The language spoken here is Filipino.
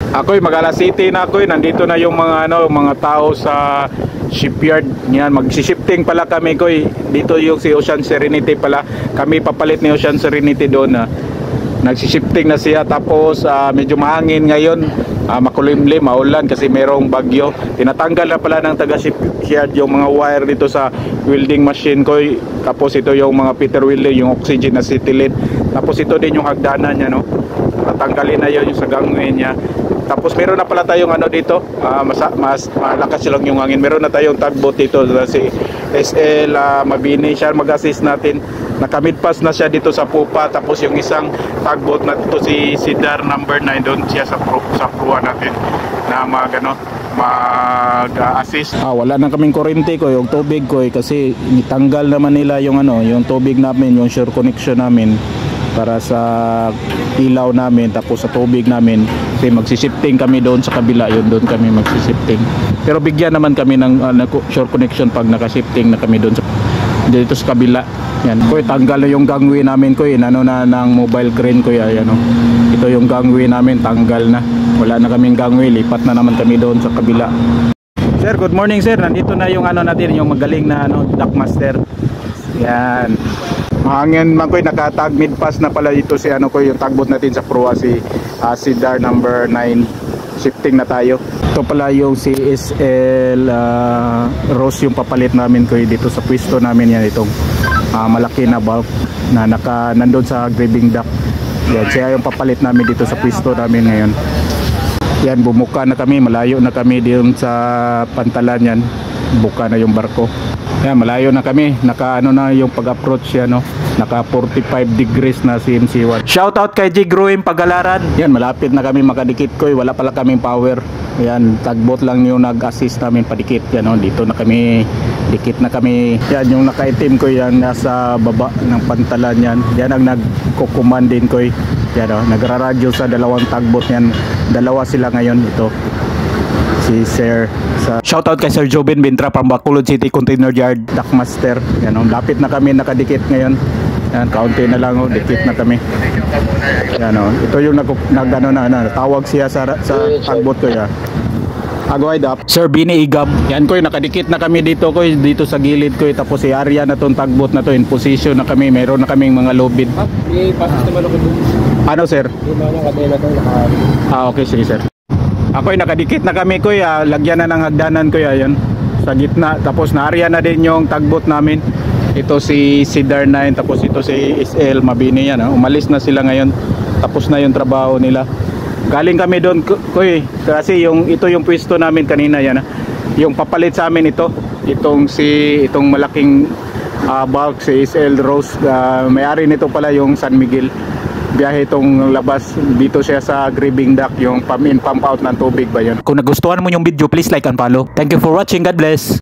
Ako'y mag-alas City na ako'y nandito na yung mga tao sa shipyard. Yan, mag-shifting pala kami ko'y. Dito yung si Ocean Serenity pala. Kami papalit ni Ocean Serenity doon na. Nag-shifting na siya, tapos medyo mahangin ngayon, makulimlim, maulan kasi merong bagyo. Tinatanggal na pala ng taga-shipyard yung mga wire dito sa welding machine ko. Tapos ito yung mga Peter welding, yung oxygen acetylene. Tapos ito din yung hagdanan niya, no? Tatanggalin na yun yung sa gangway niya. Tapos meron na pala tayong dito, mas malakas lang yung hangin. Meron na tayong tugboat dito, si SL Mabini, siya mag-assist natin. Nakamidpass na siya dito sa Pupa. Tapos yung isang tugboat na dito, si Cedar number 9, doon siya sa proa natin na mag-assist. Wala na kaming kuryente ko, yung tubig ko kasi itanggal naman nila yung yung tubig namin, yung shore connection namin para sa ilaw namin, tapos sa tubig namin kasi magsishifting kami doon sa kabila, yun doon kami magsishifting. Pero bigyan naman kami ng shore connection pag nakashifting na kami doon dito sa kabila. Yan ko, tanggal na yung gangway namin ko, na ng mobile crane ko yan. Ito yung gangway namin, tanggal na, wala na kaming gangway, lipat na naman kami doon sa kabila. Sir, good morning sir. Nandito na yung natin, yung magaling na dockmaster. Yan. Mahangin man ko, nakatag mid-pass na pala dito si ko, yung tugboat natin sa proa, si Cedar number 9. Shifting na tayo. Ito pala yung si SL Rose, yung papalit namin ko dito sa pwesto namin yan, itong malaki na bulk na nandun sa graving dock. Yan, siya yung papalit namin dito sa pwesto namin ngayon. Yan, bumuka na kami, malayo na kami dito sa pantalan yan. Buka na yung barko. Yan, malayo na kami, na yung pag-approach yan, naka 45 degrees na CMC1. Shoutout kay G. Gruim Pagalaran. Yan, malapit na kami makadikit ko, wala pala kaming power. Yan, tugboat lang yung nag-assist namin padikit. Yan, dito na kami, dikit na kami. Yan, yung naka-itim ko yan, nasa baba ng pantalan yan. Yan ang nagkukuman din ko. Yan, nagra-radyo sa dalawang tugboat yan. Dalawa sila ngayon, ito. Si Sir shoutout kay Sir Jobin Bintra from Bacolod City Container Yard, Dockmaster. Yan, lapit na kami nakadikit ngayon. Yan, kaunti na lang, dikit na kami. Yan, ito yung tawag siya sa tugboat ko ya. Agway up. Sir Bini Igam. Yan ko, nakadikit na kami dito ko, dito sa gilid ko. Tapos si area na tong tugboat na to, in position na kami. Meron na kaming mga lobid. Ano sir? Okay, sige sir. Ako'y nakadikit na kami ko, lagyan na ng hagdanan ko yan sa gitna. Tapos na-area na din yung tugboat namin. Ito si Cedar 9, tapos ito si SL Mabini yan. Umalis na sila ngayon. Tapos na yung trabaho nila. Galing kami doon ko kasi ito yung pwesto namin kanina yan. Yung papalit sa amin itong malaking bulk, si SL Rose. May-ari nito pala yung San Miguel. Biyahe itong labas, dito siya sa graving dock, yung pump in pump out ng tubig ba yun. Kung nagustuhan mo yung video, please like and follow. Thank you for watching. God bless.